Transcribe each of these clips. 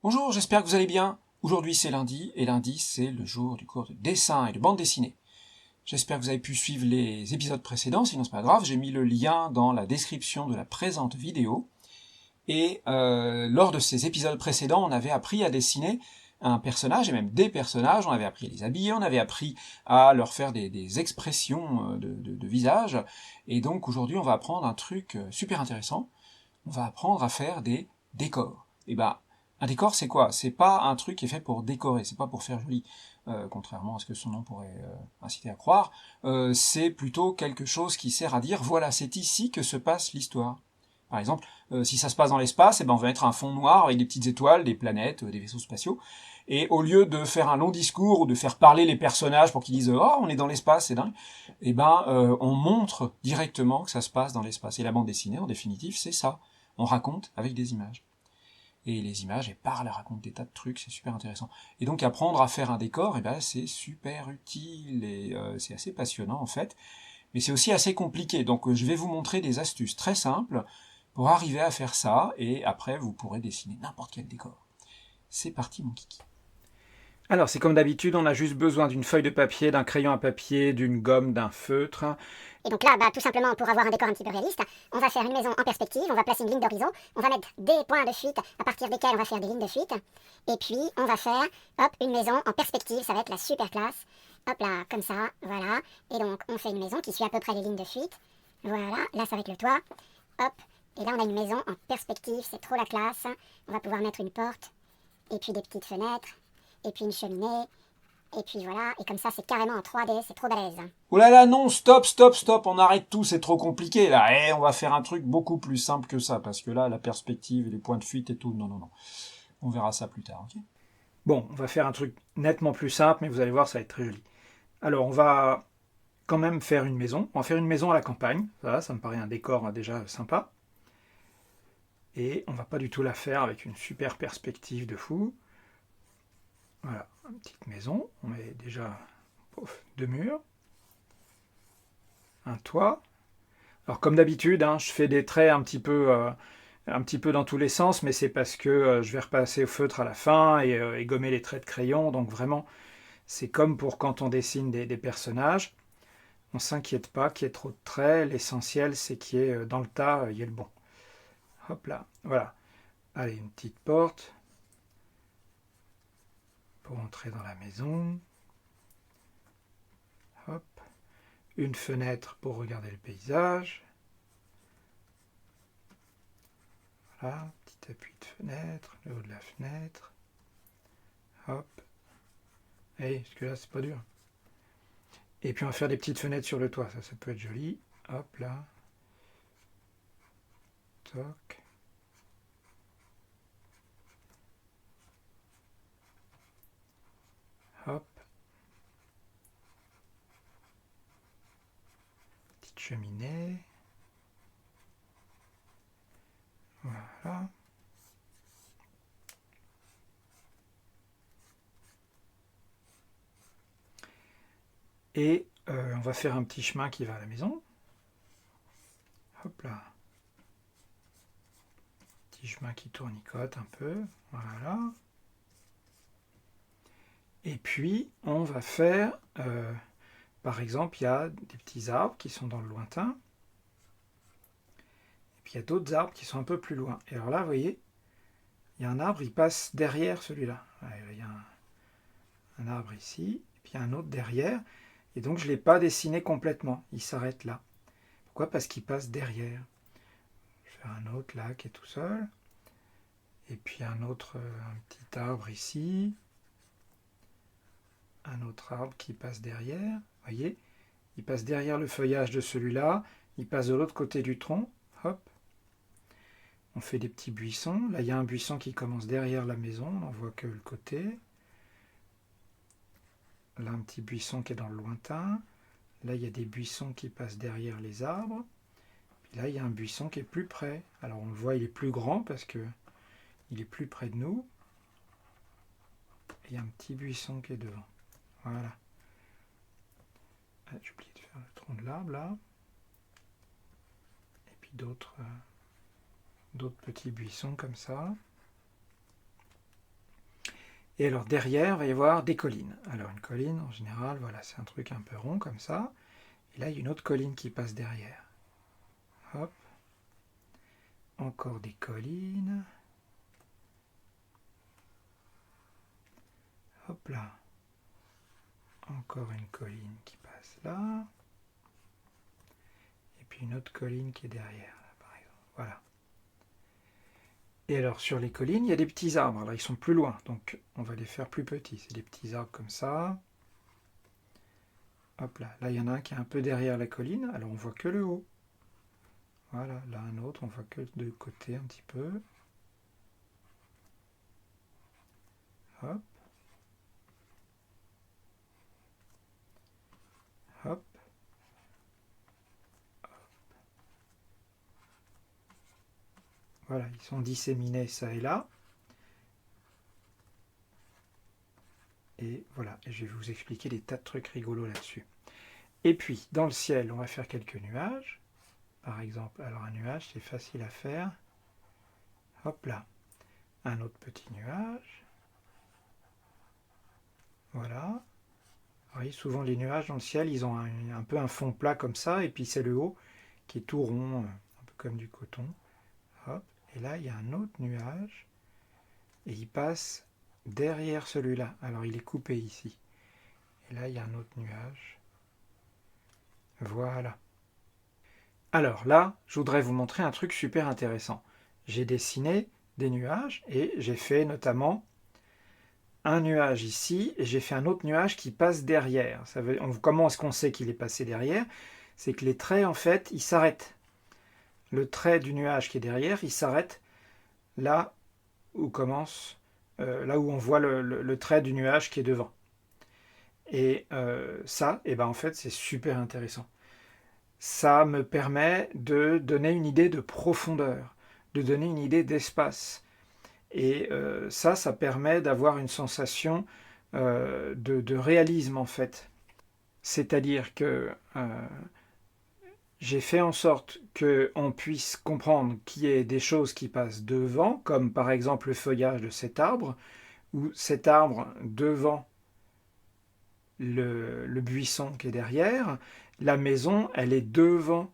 Bonjour, j'espère que vous allez bien. Aujourd'hui c'est lundi, et lundi c'est le jour du cours de dessin et de bande dessinée. J'espère que vous avez pu suivre les épisodes précédents, sinon c'est pas grave, j'ai mis le lien dans la description de la présente vidéo. Et lors de ces épisodes précédents, on avait appris à dessiner un personnage, et même des personnages, on avait appris à les habiller, on avait appris à leur faire des expressions de visage, et donc aujourd'hui on va apprendre un truc super intéressant, on va apprendre à faire des décors. Et ben, un décor, c'est quoi? C'est pas un truc qui est fait pour décorer, c'est pas pour faire joli, contrairement à ce que son nom pourrait inciter à croire. C'est plutôt quelque chose qui sert à dire, voilà, c'est ici que se passe l'histoire. Par exemple, si ça se passe dans l'espace, eh ben on va mettre un fond noir avec des petites étoiles, des planètes, des vaisseaux spatiaux. Et au lieu de faire un long discours ou de faire parler les personnages pour qu'ils disent oh on est dans l'espace, c'est dingue, eh ben on montre directement que ça se passe dans l'espace. Et la bande dessinée, en définitive, c'est ça. On raconte avec des images. Et les images, elles parlent, elles racontent des tas de trucs, c'est super intéressant. Et donc apprendre à faire un décor, eh ben, c'est super utile et c'est assez passionnant en fait. Mais c'est aussi assez compliqué. Donc je vais vous montrer des astuces très simples pour arriver à faire ça et après vous pourrez dessiner n'importe quel décor. C'est parti mon kiki. Alors, c'est comme d'habitude, on a juste besoin d'une feuille de papier, d'un crayon à papier, d'une gomme, d'un feutre. Et donc là, tout simplement, pour avoir un décor un petit peu réaliste, on va faire une maison en perspective, on va placer une ligne d'horizon, on va mettre des points de fuite à partir desquels on va faire des lignes de fuite. Et puis, on va faire, hop, une maison en perspective, ça va être la super classe. Hop là, comme ça, voilà. Et donc, on fait une maison qui suit à peu près les lignes de fuite. Voilà, là, ça va être le toit. Hop, et là, on a une maison en perspective, c'est trop la classe. On va pouvoir mettre une porte, et puis des petites fenêtres, et puis une cheminée. Et puis voilà, et comme ça, c'est carrément en 3D, c'est trop balèze. Oh là là, non, stop, stop, stop, on arrête tout, c'est trop compliqué là. On va faire un truc beaucoup plus simple que ça, parce que là, la perspective et les points de fuite et tout, non, non, non. On verra ça plus tard, ok? Bon, on va faire un truc nettement plus simple, mais vous allez voir, ça va être très joli. Alors, on va quand même faire une maison. On va faire une maison à la campagne. Ça me paraît un décor déjà sympa. Et on va pas du tout la faire avec une super perspective de fou. Voilà, une petite maison. On met déjà deux murs, un toit. Alors, comme d'habitude, je fais des traits un petit peu dans tous les sens, mais c'est parce que je vais repasser au feutre à la fin et gommer les traits de crayon. Donc vraiment, c'est comme pour quand on dessine des personnages. On ne s'inquiète pas qu'il y ait trop de traits. L'essentiel, c'est qu'il y ait dans le tas, il y ait le bon. Hop là, voilà. Allez, une petite porte pour entrer dans la maison. Hop. Une fenêtre pour regarder le paysage. Voilà, petit appui de fenêtre, le haut de la fenêtre. Hop. Et jusque là, c'est pas dur. Et puis on va faire des petites fenêtres sur le toit, ça peut être joli. Hop là. Toc. Hop. Petite cheminée. Voilà. Et on va faire un petit chemin qui va à la maison. Hop là. Petit chemin qui tournicote un peu. Voilà. Et puis, on va faire, par exemple, il y a des petits arbres qui sont dans le lointain. Et puis, il y a d'autres arbres qui sont un peu plus loin. Et alors là, vous voyez, il y a un arbre, il passe derrière celui-là. Il y a un arbre ici, et puis il y a un autre derrière. Et donc, je ne l'ai pas dessiné complètement. Il s'arrête là. Pourquoi? Parce qu'il passe derrière. Je vais faire un autre là qui est tout seul. Et puis un autre, un petit arbre ici. Un autre arbre qui passe derrière. Vous voyez? Il passe derrière le feuillage de celui-là. Il passe de l'autre côté du tronc. Hop. On fait des petits buissons. Là, il y a un buisson qui commence derrière la maison. On n'en voit que le côté. Là, un petit buisson qui est dans le lointain. Là, il y a des buissons qui passent derrière les arbres. Puis là, il y a un buisson qui est plus près. Alors, on le voit, il est plus grand parce que il est plus près de nous. Et il y a un petit buisson qui est devant. Voilà. Ah, j'ai oublié de faire le tronc de l'arbre, là. Et puis d'autres petits buissons comme ça. Et alors derrière, il va y avoir des collines. Alors une colline, en général, voilà, c'est un truc un peu rond comme ça. Et là, il y a une autre colline qui passe derrière. Hop. Encore des collines. Hop là. Encore une colline qui passe là. Et puis une autre colline qui est derrière, là, par exemple. Voilà. Et alors sur les collines, il y a des petits arbres. Alors ils sont plus loin, donc on va les faire plus petits. C'est des petits arbres comme ça. Hop là. Là, il y en a un qui est un peu derrière la colline. Alors on voit que le haut. Voilà. Là, un autre, on voit que de côté un petit peu. Hop. Hop. Voilà, ils sont disséminés ça et là. Et voilà, et je vais vous expliquer des tas de trucs rigolos là-dessus. Et puis, dans le ciel, on va faire quelques nuages. Par exemple, alors un nuage, c'est facile à faire. Hop là. Un autre petit nuage. Voilà. Vous voyez, souvent les nuages dans le ciel, ils ont un peu un fond plat comme ça, et puis c'est le haut qui est tout rond, un peu comme du coton. Hop. Et là, il y a un autre nuage, et il passe derrière celui-là. Alors, il est coupé ici. Et là, il y a un autre nuage. Voilà. Alors là, je voudrais vous montrer un truc super intéressant. J'ai dessiné des nuages, et j'ai fait notamment un nuage ici, et j'ai fait un autre nuage qui passe derrière. Comment est-ce qu'on sait qu'il est passé derrière? C'est que les traits, en fait, ils s'arrêtent. Le trait du nuage qui est derrière, il s'arrête là où commence, là où on voit le trait du nuage qui est devant. Et ça, en fait, c'est super intéressant. Ça me permet de donner une idée de profondeur, de donner une idée d'espace. Et ça permet d'avoir une sensation de réalisme, en fait. C'est-à-dire que j'ai fait en sorte qu'on puisse comprendre qu'il y ait des choses qui passent devant, comme par exemple le feuillage de cet arbre, ou cet arbre devant le buisson qui est derrière. La maison, elle est devant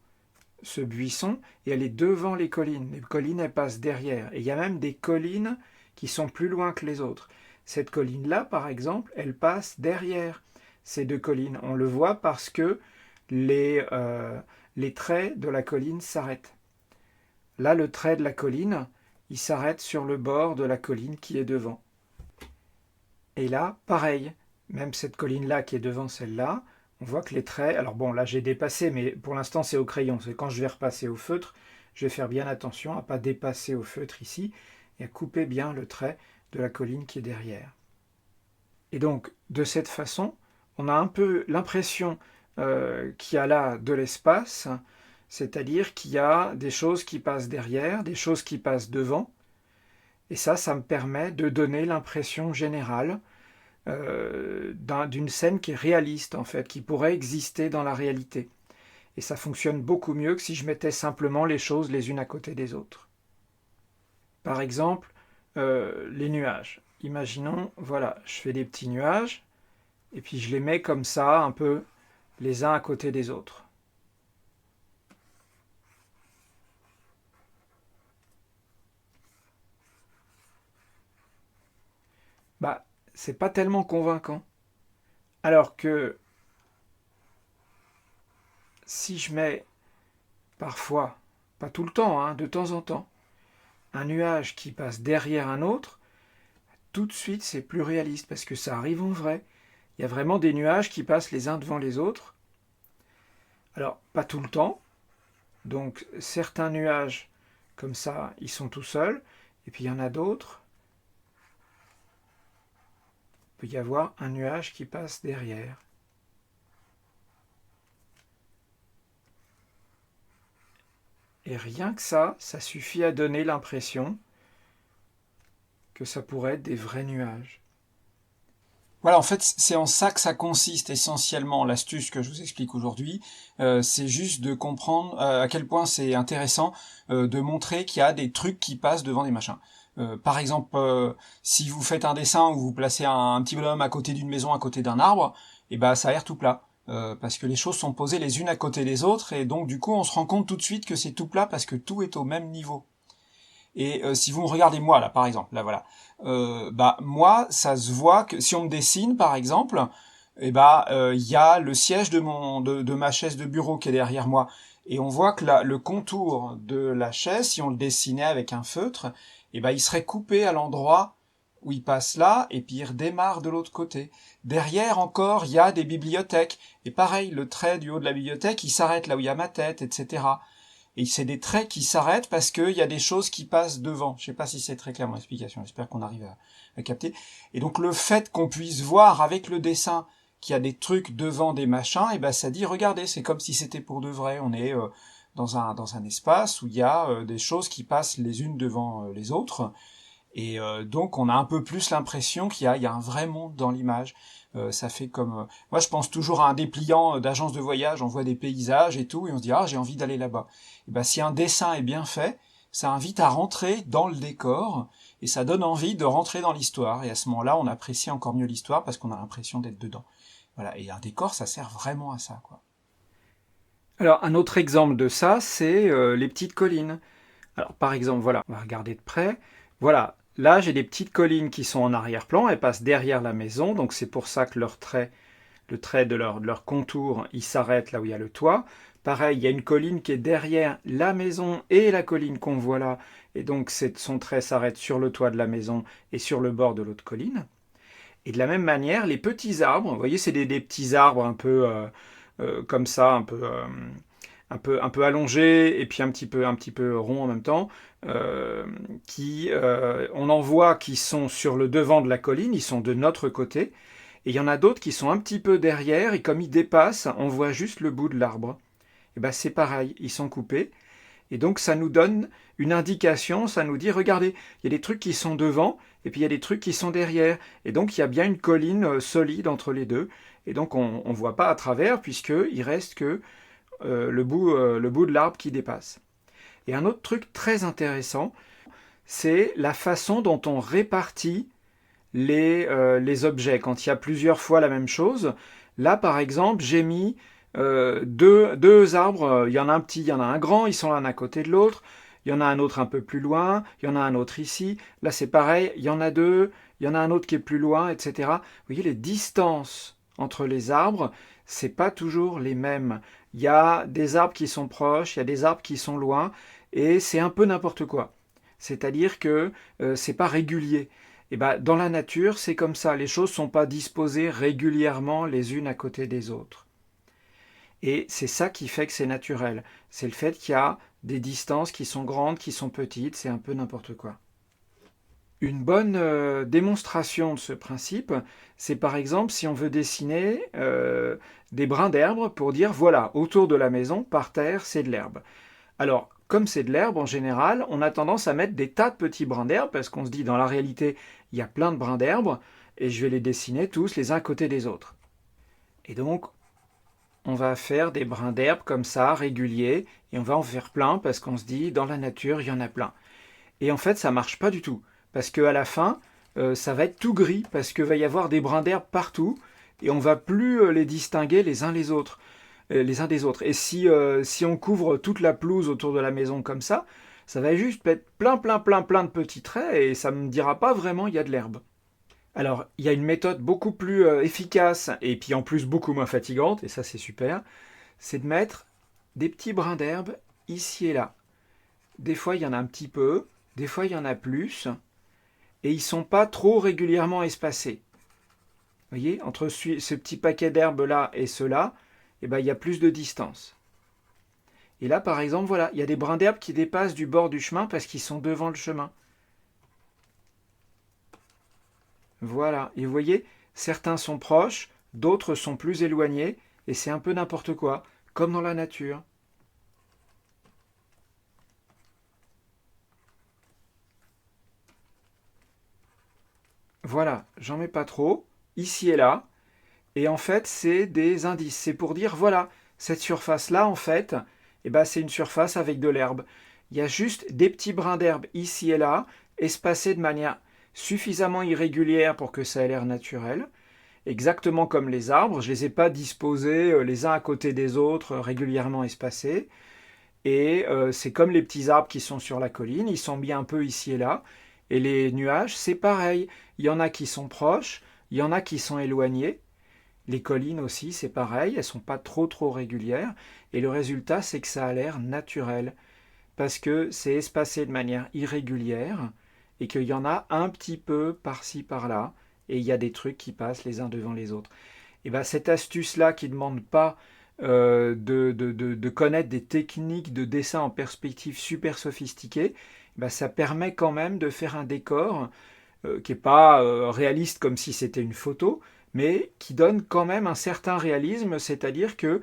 ce buisson et elle est devant les collines. Les collines, elles passent derrière. Et il y a même des collines qui sont plus loin que les autres. Cette colline-là, par exemple, elle passe derrière ces deux collines. On le voit parce que les traits de la colline s'arrêtent. Là, le trait de la colline, il s'arrête sur le bord de la colline qui est devant. Et là, pareil, même cette colline-là qui est devant celle-là, on voit que les traits... Alors bon, là j'ai dépassé, mais pour l'instant c'est au crayon. C'est quand je vais repasser au feutre, je vais faire bien attention à ne pas dépasser au feutre ici et à couper bien le trait de la colline qui est derrière. Et donc, de cette façon, on a un peu l'impression qu'il y a là de l'espace, c'est-à-dire qu'il y a des choses qui passent derrière, des choses qui passent devant, et ça me permet de donner l'impression générale d'une scène qui est réaliste, en fait, qui pourrait exister dans la réalité. Et ça fonctionne beaucoup mieux que si je mettais simplement les choses les unes à côté des autres. Par exemple, les nuages. Imaginons, voilà, je fais des petits nuages, et puis je les mets comme ça, un peu les uns à côté des autres. C'est pas tellement convaincant. Alors que si je mets parfois, pas tout le temps, hein, de temps en temps, un nuage qui passe derrière un autre, tout de suite c'est plus réaliste parce que ça arrive en vrai. Il y a vraiment des nuages qui passent les uns devant les autres. Alors, pas tout le temps. Donc, certains nuages, comme ça, ils sont tout seuls. Et puis, il y en a d'autres. Il peut y avoir un nuage qui passe derrière. Et rien que ça suffit à donner l'impression que ça pourrait être des vrais nuages. Voilà, en fait, c'est en ça que ça consiste essentiellement, l'astuce que je vous explique aujourd'hui. C'est juste de comprendre à quel point c'est intéressant de montrer qu'il y a des trucs qui passent devant des machins. Par exemple, si vous faites un dessin où vous placez un petit bonhomme à côté d'une maison, à côté d'un arbre, et ben ça a l'air tout plat. Parce que les choses sont posées les unes à côté des autres, et donc du coup on se rend compte tout de suite que c'est tout plat parce que tout est au même niveau. Et si vous me regardez moi là par exemple, là voilà, moi ça se voit que si on me dessine par exemple, il y a le siège de ma chaise de bureau qui est derrière moi, et on voit que le contour de la chaise, si on le dessinait avec un feutre, il serait coupé à l'endroit où il passe là, et puis il redémarre de l'autre côté. Derrière encore, il y a des bibliothèques, et pareil, le trait du haut de la bibliothèque, il s'arrête là où il y a ma tête, etc. Et c'est des traits qui s'arrêtent parce qu'il y a des choses qui passent devant. Je sais pas si c'est très clair mon explication, j'espère qu'on arrive à capter. Et donc le fait qu'on puisse voir avec le dessin qu'il y a des trucs devant des machins, ça dit, regardez, c'est comme si c'était pour de vrai. On est dans un espace où il y a des choses qui passent les unes devant les autres. Et donc on a un peu plus l'impression qu'il y a un vrai monde dans l'image. Ça fait comme... moi je pense toujours à un dépliant d'agence de voyage, on voit des paysages et tout, et on se dit « Ah, j'ai envie d'aller là-bas ». Si un dessin est bien fait, ça invite à rentrer dans le décor, et ça donne envie de rentrer dans l'histoire. Et à ce moment-là, on apprécie encore mieux l'histoire parce qu'on a l'impression d'être dedans. Voilà, et un décor, ça sert vraiment à ça, quoi. Alors, un autre exemple de ça, c'est les petites collines. Alors, par exemple, voilà, on va regarder de près. Voilà, là, j'ai des petites collines qui sont en arrière-plan, elles passent derrière la maison, donc c'est pour ça que le trait de leur contour, il s'arrête là où il y a le toit. Pareil, il y a une colline qui est derrière la maison et la colline qu'on voit là, et donc son trait s'arrête sur le toit de la maison et sur le bord de l'autre colline. Et de la même manière, les petits arbres, vous voyez, c'est des petits arbres un peu comme ça, un peu allongés et puis un petit peu ronds en même temps, on en voit qui sont sur le devant de la colline, ils sont de notre côté, et il y en a d'autres qui sont un petit peu derrière, et comme ils dépassent, on voit juste le bout de l'arbre. Et c'est pareil, ils sont coupés, et donc ça nous donne une indication, ça nous dit, regardez, il y a des trucs qui sont devant, et puis il y a des trucs qui sont derrière, et donc il y a bien une colline solide entre les deux, et donc on ne voit pas à travers, puisqu'il reste que le bout de l'arbre qui dépasse. Et un autre truc très intéressant, c'est la façon dont on répartit les objets. Quand il y a plusieurs fois la même chose, là par exemple, j'ai mis deux arbres, il y en a un petit, il y en a un grand, ils sont l'un à côté de l'autre, il y en a un autre un peu plus loin, il y en a un autre ici, là c'est pareil, il y en a deux, il y en a un autre qui est plus loin, etc. Vous voyez, les distances entre les arbres, c'est pas toujours les mêmes. Il y a des arbres qui sont proches, il y a des arbres qui sont loin, et c'est un peu n'importe quoi. C'est-à-dire que c'est pas régulier. Et dans la nature, c'est comme ça. Les choses ne sont pas disposées régulièrement les unes à côté des autres. Et c'est ça qui fait que c'est naturel. C'est le fait qu'il y a des distances qui sont grandes, qui sont petites, c'est un peu n'importe quoi. Une bonne démonstration de ce principe, c'est par exemple si on veut dessiner des brins d'herbe pour dire voilà, autour de la maison, par terre, c'est de l'herbe. Alors, comme c'est de l'herbe, en général, on a tendance à mettre des tas de petits brins d'herbe parce qu'on se dit dans la réalité, il y a plein de brins d'herbe et je vais les dessiner tous les uns à côté des autres. Et donc, on va faire des brins d'herbe comme ça, réguliers, et on va en faire plein parce qu'on se dit dans la nature, il y en a plein. Et en fait, ça ne marche pas du tout. Parce qu'à la fin, ça va être tout gris, parce qu'il va y avoir des brins d'herbe partout, et on ne va plus les distinguer les uns des autres. Et si on couvre toute la pelouse autour de la maison comme ça va juste être plein de petits traits, et ça ne me dira pas vraiment il y a de l'herbe. Alors, il y a une méthode beaucoup plus efficace, et puis en plus beaucoup moins fatigante, et ça c'est super, c'est de mettre des petits brins d'herbe ici et là. Des fois, il y en a un petit peu, des fois, il y en a plus, et ils ne sont pas trop régulièrement espacés. Vous voyez, entre ce petit paquet d'herbes-là et ceux-là, il y a plus de distance. Et là, par exemple, voilà, il y a des brins d'herbe qui dépassent du bord du chemin parce qu'ils sont devant le chemin. Voilà, et vous voyez, certains sont proches, d'autres sont plus éloignés, et c'est un peu n'importe quoi, comme dans la nature. Voilà, j'en mets pas trop, ici et là, et en fait c'est des indices, c'est pour dire voilà, cette surface-là en fait, c'est une surface avec de l'herbe. Il y a juste des petits brins d'herbe ici et là, espacés de manière suffisamment irrégulière pour que ça ait l'air naturel. Exactement comme les arbres, je ne les ai pas disposés les uns à côté des autres, régulièrement espacés. Et c'est comme les petits arbres qui sont sur la colline, ils sont mis un peu ici et là. Et les nuages, c'est pareil. Il y en a qui sont proches, il y en a qui sont éloignés. Les collines aussi, c'est pareil, elles sont pas trop régulières. Et le résultat, c'est que ça a l'air naturel. Parce que c'est espacé de manière irrégulière et qu'il y en a un petit peu par-ci, par-là. Et il y a des trucs qui passent les uns devant les autres. Et bien cette astuce-là qui ne demande pas de connaître des techniques de dessin en perspective super sophistiquées, ben ça permet quand même de faire un décor qui n'est pas réaliste comme si c'était une photo, mais qui donne quand même un certain réalisme, c'est-à-dire que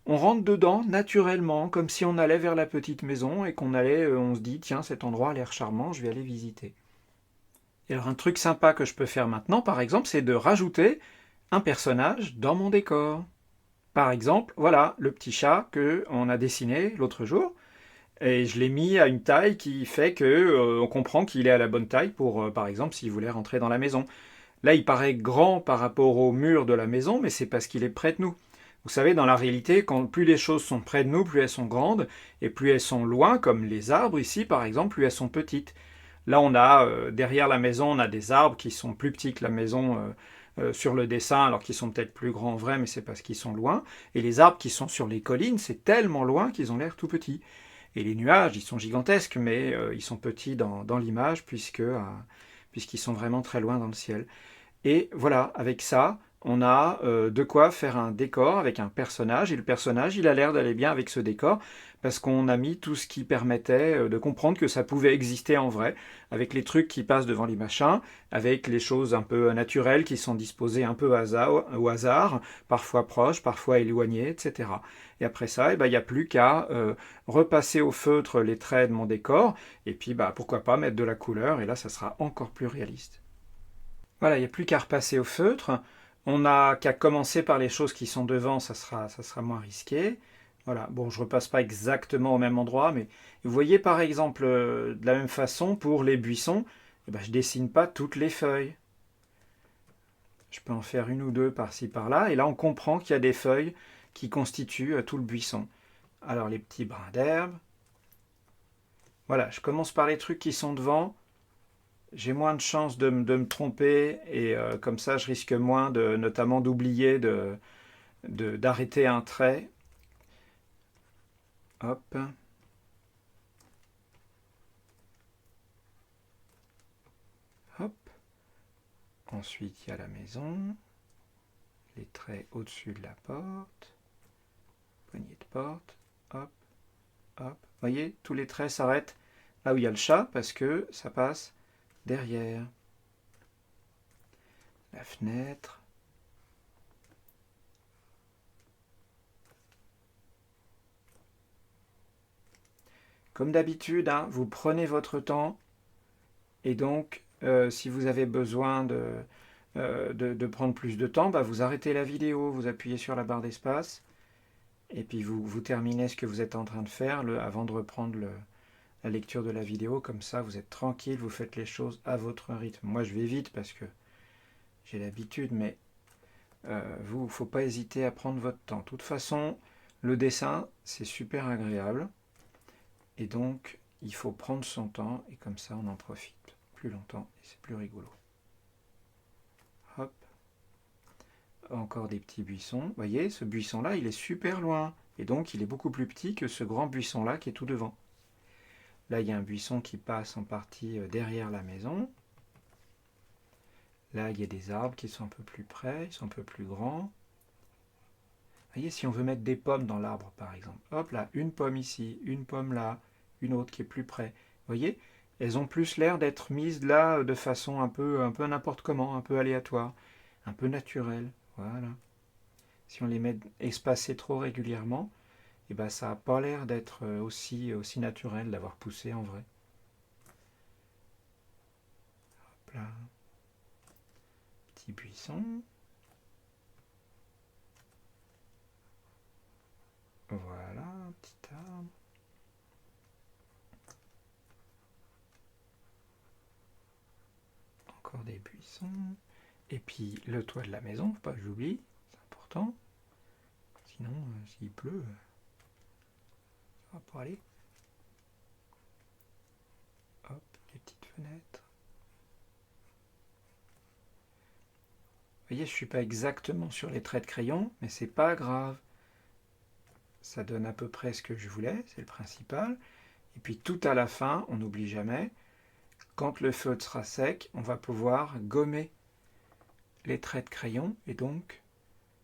on rentre dedans naturellement, comme si on allait vers la petite maison et qu'on allait, on se dit tiens cet endroit a l'air charmant, je vais aller visiter. Et alors un truc sympa que je peux faire maintenant, par exemple, c'est de rajouter un personnage dans mon décor. Par exemple, voilà le petit chat que on a dessiné l'autre jour, et je l'ai mis à une taille qui fait que on comprend qu'il est à la bonne taille pour, par exemple, s'il voulait rentrer dans la maison. Là, il paraît grand par rapport au mur de la maison, mais c'est parce qu'il est près de nous. Vous savez, dans la réalité, quand plus les choses sont près de nous, plus elles sont grandes, et plus elles sont loin, comme les arbres ici, par exemple, plus elles sont petites. Là, on a derrière la maison, on a des arbres qui sont plus petits que la maison sur le dessin, alors qu'ils sont peut-être plus grands en vrai, mais c'est parce qu'ils sont loin. Et les arbres qui sont sur les collines, c'est tellement loin qu'ils ont l'air tout petits. Et les nuages, ils sont gigantesques, mais ils sont petits dans l'image, puisqu'ils sont vraiment très loin dans le ciel. Et voilà, avec ça, on a de quoi faire un décor avec un personnage, et le personnage, il a l'air d'aller bien avec ce décor, parce qu'on a mis tout ce qui permettait de comprendre que ça pouvait exister en vrai, avec les trucs qui passent devant les machins, avec les choses un peu naturelles qui sont disposées un peu au hasard, parfois proches, parfois éloignées, etc. Et après ça, il n'y a plus qu'à repasser au feutre les traits de mon décor, et puis pourquoi pas mettre de la couleur, et là ça sera encore plus réaliste. Voilà, il n'y a plus qu'à repasser au feutre. On n'a qu'à commencer par les choses qui sont devant, ça sera moins risqué. Voilà, bon, je repasse pas exactement au même endroit, mais vous voyez par exemple, de la même façon, pour les buissons, je dessine pas toutes les feuilles. Je peux en faire une ou deux par-ci par-là, et là on comprend qu'il y a des feuilles qui constituent tout le buisson. Alors les petits brins d'herbe. Voilà, je commence par les trucs qui sont devant. J'ai moins de chances de me tromper et comme ça je risque moins notamment d'oublier d'arrêter un trait. Hop. Hop. Ensuite il y a la maison. Les traits au-dessus de la porte. Poignée de porte. Hop. Hop. Vous voyez, tous les traits s'arrêtent là où il y a le chat parce que ça passe derrière. La fenêtre. Comme d'habitude, hein, vous prenez votre temps et donc si vous avez besoin de prendre plus de temps, vous arrêtez la vidéo, vous appuyez sur la barre d'espace et puis vous terminez ce que vous êtes en train de faire avant de reprendre la lecture de la vidéo. Comme ça, vous êtes tranquille, vous faites les choses à votre rythme. Moi, je vais vite parce que j'ai l'habitude, mais vous, il ne faut pas hésiter à prendre votre temps. De toute façon, le dessin, c'est super agréable. Et donc, il faut prendre son temps, et comme ça, on en profite plus longtemps, et c'est plus rigolo. Hop. Encore des petits buissons. Vous voyez, ce buisson-là, il est super loin. Et donc, il est beaucoup plus petit que ce grand buisson-là qui est tout devant. Là, il y a un buisson qui passe en partie derrière la maison. Là, il y a des arbres qui sont un peu plus près, ils sont un peu plus grands. Vous voyez, si on veut mettre des pommes dans l'arbre, par exemple, hop là, une pomme ici, une pomme là, une autre qui est plus près. Vous voyez, elles ont plus l'air d'être mises là de façon un peu n'importe comment, un peu aléatoire, un peu naturelle. Voilà. Si on les met espacées trop régulièrement, ça n'a pas l'air d'être aussi naturel d'avoir poussé en vrai. Hop là. Petit buisson. Voilà, un petit arbre. hauteur des buissons. Et puis le toit de la maison, faut pas que j'oublie, c'est important. Sinon, s'il pleut, ça va pas aller. Hop, les petites fenêtres. Vous voyez, je ne suis pas exactement sur les traits de crayon, mais c'est pas grave. Ça donne à peu près ce que je voulais, c'est le principal. Et puis tout à la fin, on n'oublie jamais, quand le feutre sera sec, on va pouvoir gommer les traits de crayon, et donc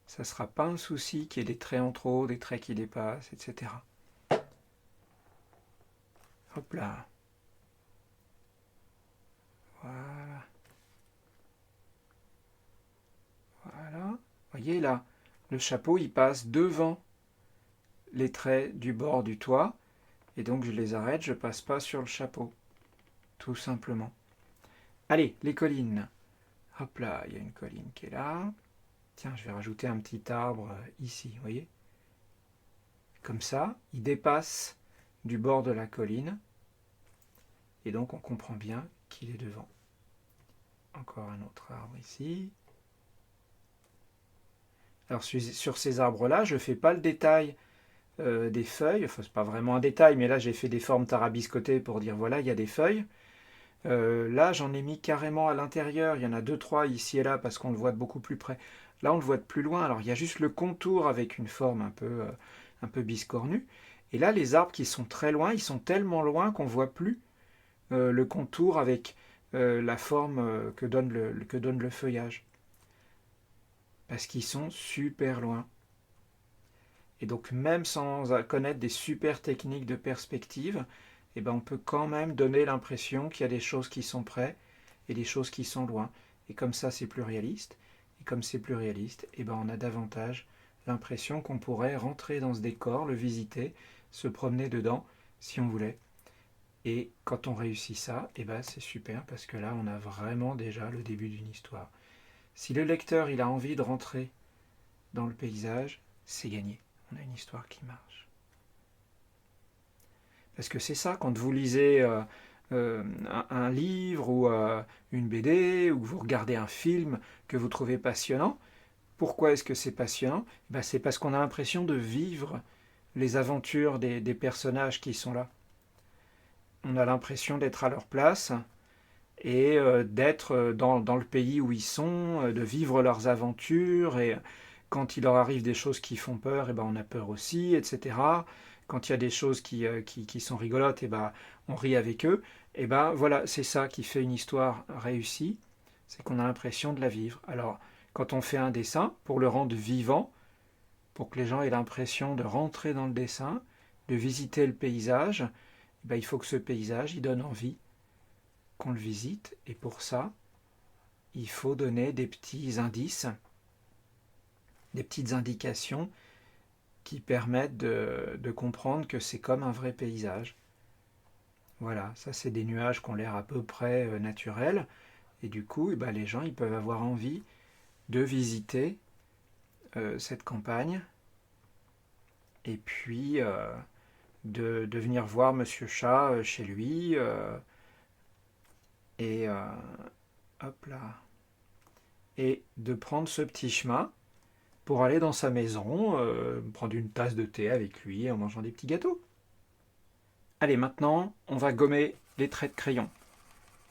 ça ne sera pas un souci qu'il y ait des traits en trop, des traits qui dépassent, etc. Hop là. Voilà. Voilà. Vous voyez là, le chapeau il passe devant les traits du bord du toit, et donc je les arrête, je ne passe pas sur le chapeau. Tout simplement. Allez, les collines. Hop là, il y a une colline qui est là. Tiens, je vais rajouter un petit arbre ici, vous voyez. Comme ça, il dépasse du bord de la colline. Et donc, on comprend bien qu'il est devant. Encore un autre arbre ici. Alors, sur ces arbres-là, je ne fais pas le détail des feuilles. Enfin, c'est pas vraiment un détail, mais là, j'ai fait des formes tarabiscotées pour dire, voilà, il y a des feuilles. Là, j'en ai mis carrément à l'intérieur. Il y en a 2-3 ici et là parce qu'on le voit de beaucoup plus près. Là, on le voit de plus loin. Alors, il y a juste le contour avec une forme un peu biscornue. Et là, les arbres qui sont très loin, ils sont tellement loin qu'on ne voit plus le contour avec la forme que donne le feuillage. Parce qu'ils sont super loin. Et donc, même sans connaître des super techniques de perspective, eh ben, on peut quand même donner l'impression qu'il y a des choses qui sont près et des choses qui sont loin. Et comme ça, c'est plus réaliste. Et comme c'est plus réaliste, eh ben, on a davantage l'impression qu'on pourrait rentrer dans ce décor, le visiter, se promener dedans, si on voulait. Et quand on réussit ça, eh ben, c'est super, parce que là, on a vraiment déjà le début d'une histoire. Si le lecteur il a envie de rentrer dans le paysage, c'est gagné. On a une histoire qui marche. Parce que c'est ça, quand vous lisez un livre ou une BD, ou vous regardez un film que vous trouvez passionnant, pourquoi est-ce que c'est passionnant ? Ben, c'est parce qu'on a l'impression de vivre les aventures des personnages qui sont là. On a l'impression d'être à leur place et d'être dans le pays où ils sont, de vivre leurs aventures, et quand il leur arrive des choses qui font peur, et ben on a peur aussi, etc. Quand il y a des choses qui sont rigolotes, et ben on rit avec eux. Et ben voilà, c'est ça qui fait une histoire réussie, c'est qu'on a l'impression de la vivre. Alors, quand on fait un dessin, pour le rendre vivant, pour que les gens aient l'impression de rentrer dans le dessin, de visiter le paysage, ben il faut que ce paysage, il donne envie qu'on le visite. Et pour ça, il faut donner des petits indices, des petites indications qui permettent de comprendre que c'est comme un vrai paysage. Voilà, ça c'est des nuages qui ont l'air à peu près naturels, et du coup, ben, les gens ils peuvent avoir envie de visiter cette campagne, et puis de venir voir Monsieur Chat chez lui, et hop là, et de prendre ce petit chemin pour aller dans sa maison, prendre une tasse de thé avec lui en mangeant des petits gâteaux. Allez, maintenant, on va gommer les traits de crayon.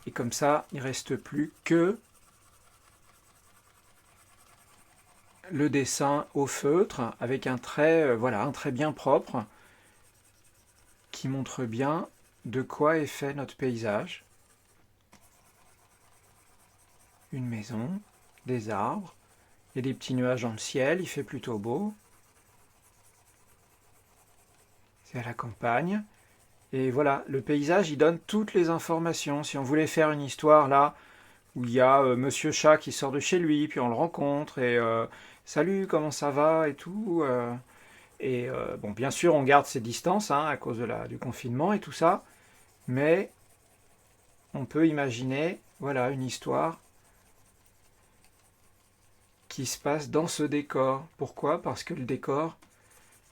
Et comme ça, il ne reste plus que le dessin au feutre avec un trait, un trait bien propre qui montre bien de quoi est fait notre paysage. Une maison, des arbres, il y a des petits nuages dans le ciel, il fait plutôt beau. C'est à la campagne. Et voilà, le paysage, il donne toutes les informations. Si on voulait faire une histoire là, où il y a Monsieur Chat qui sort de chez lui, puis on le rencontre, et salut, comment ça va, et tout. Bon, bien sûr, on garde ses distances, à cause du confinement et tout ça, mais on peut imaginer, voilà, une histoire qui se passe dans ce décor. Pourquoi ? Parce que le décor,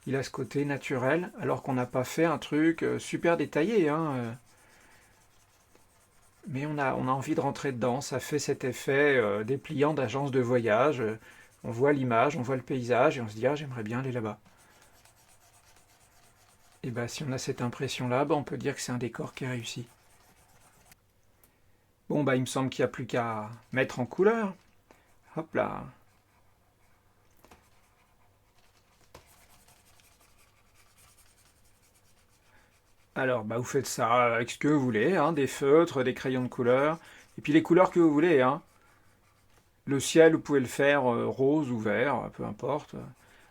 il a ce côté naturel, alors qu'on n'a pas fait un truc super détaillé. mais on a envie de rentrer dedans. Ça fait cet effet dépliant d'agence de voyage. On voit l'image, on voit le paysage et on se dit « Ah, j'aimerais bien aller là-bas ». Et bien, si on a cette impression-là, on peut dire que c'est un décor qui est réussi. Bon, il me semble qu'il n'y a plus qu'à mettre en couleur. Hop là. Alors, vous faites ça avec ce que vous voulez, hein, des feutres, des crayons de couleur, et puis les couleurs que vous voulez. Hein. Le ciel, vous pouvez le faire rose ou vert, peu importe.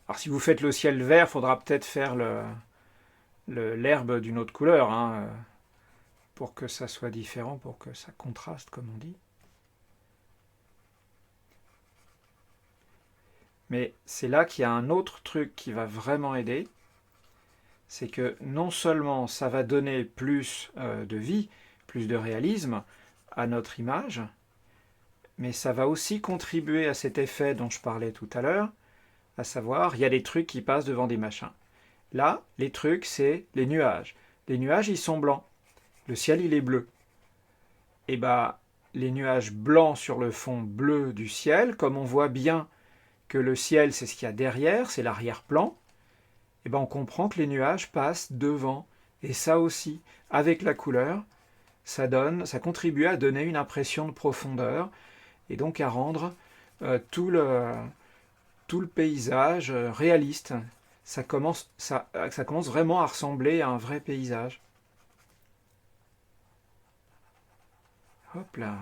Alors, si vous faites le ciel vert, il faudra peut-être faire l'herbe d'une autre couleur, hein, pour que ça soit différent, pour que ça contraste, comme on dit. Mais c'est là qu'il y a un autre truc qui va vraiment aider, c'est que non seulement ça va donner plus de vie, plus de réalisme à notre image, mais ça va aussi contribuer à cet effet dont je parlais tout à l'heure, à savoir, il y a des trucs qui passent devant des machins. Là, les trucs, c'est les nuages. Les nuages, ils sont blancs. Le ciel, il est bleu. Et les nuages blancs sur le fond bleu du ciel, comme on voit bien que le ciel, c'est ce qu'il y a derrière, c'est l'arrière-plan, on comprend que les nuages passent devant. Et ça aussi, avec la couleur, ça contribue à donner une impression de profondeur et donc à rendre tout le paysage réaliste. Ça commence vraiment à ressembler à un vrai paysage. Hop là.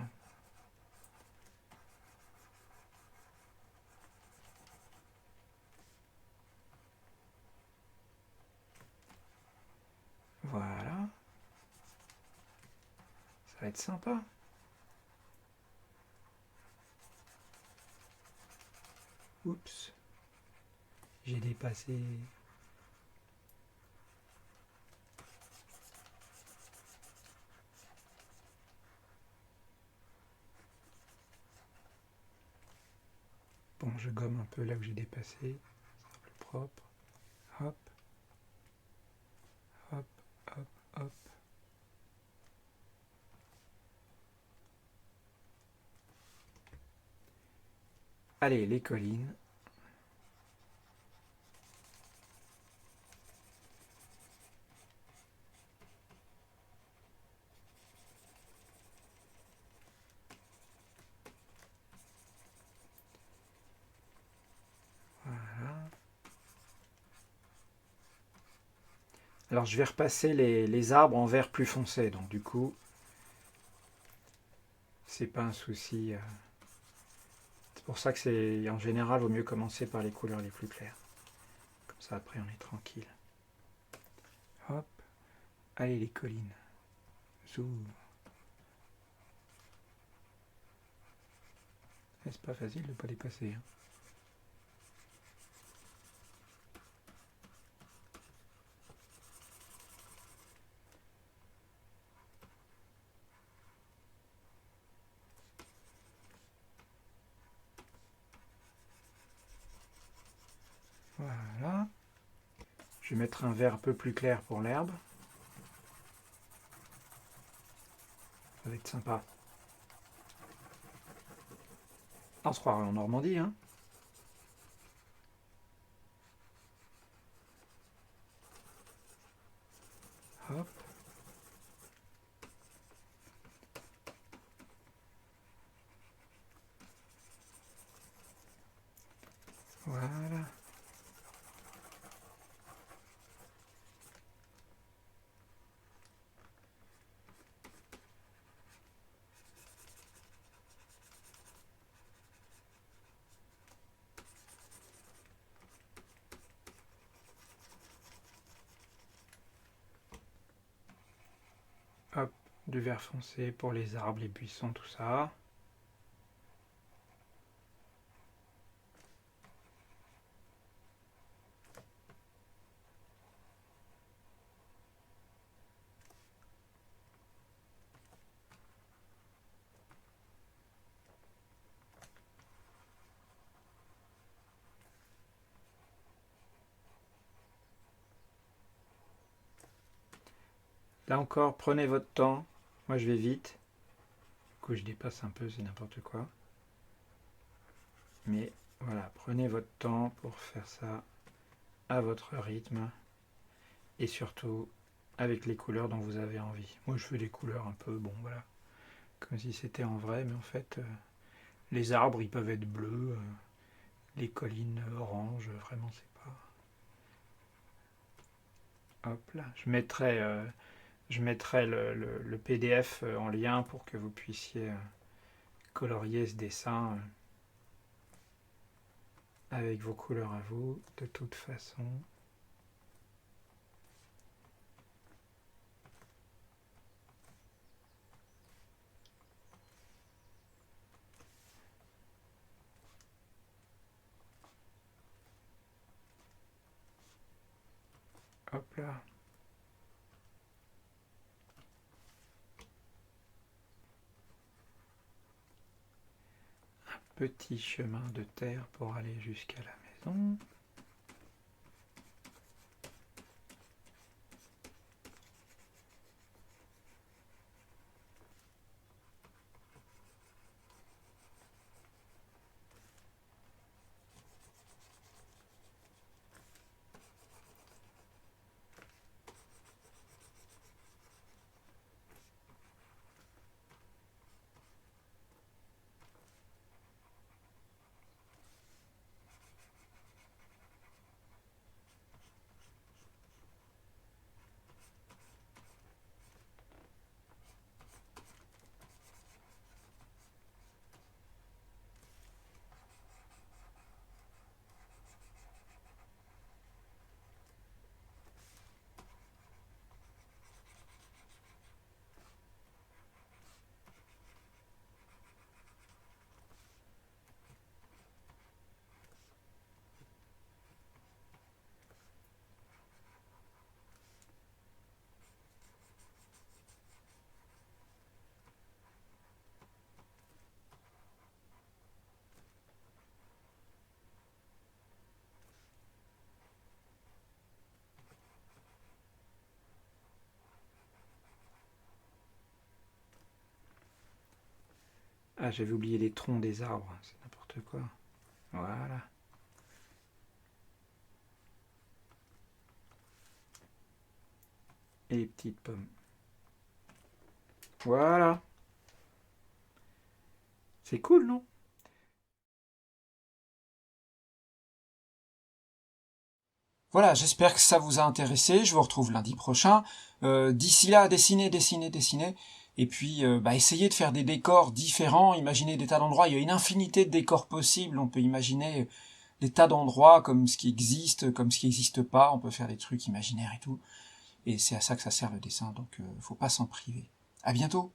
Voilà. Ça va être sympa. Oups. J'ai dépassé. Bon, je gomme un peu là où j'ai dépassé. C'est plus propre. Hop. Hop, hop, hop. Allez, les collines. Alors je vais repasser les arbres en vert plus foncé, donc du coup, c'est pas un souci. C'est pour ça que c'est en général, vaut mieux commencer par les couleurs les plus claires. Comme ça après on est tranquille. Hop, allez les collines. Zoom. C'est pas facile de ne pas les passer. Hein. Voilà. Je vais mettre un vert un peu plus clair pour l'herbe. Ça va être sympa. On se croirait en Normandie, hein. Hop. Voilà. Hop, du vert foncé pour les arbres, les buissons, tout ça. Là encore, prenez votre temps. Moi, je vais vite. coup, je dépasse un peu, c'est n'importe quoi. Mais voilà, prenez votre temps pour faire ça à votre rythme et surtout avec les couleurs dont vous avez envie. Moi, je fais des couleurs un peu, bon, voilà, comme si c'était en vrai, mais en fait, les arbres, ils peuvent être bleus, les collines orange, vraiment, c'est pas... Hop là, je mettrai le PDF en lien pour que vous puissiez colorier ce dessin avec vos couleurs à vous, de toute façon. Hop là. Un petit chemin de terre pour aller jusqu'à la maison. Ah, j'avais oublié les troncs des arbres, c'est n'importe quoi. Voilà. Et les petites pommes. Voilà. C'est cool, non? Voilà, j'espère que ça vous a intéressé. Je vous retrouve lundi prochain. D'ici là, dessinez. Et puis, essayez de faire des décors différents. Imaginez des tas d'endroits. Il y a une infinité de décors possibles. On peut imaginer des tas d'endroits comme ce qui existe, comme ce qui n'existe pas. On peut faire des trucs imaginaires et tout. Et c'est à ça que ça sert le dessin. Donc, faut pas s'en priver. À bientôt!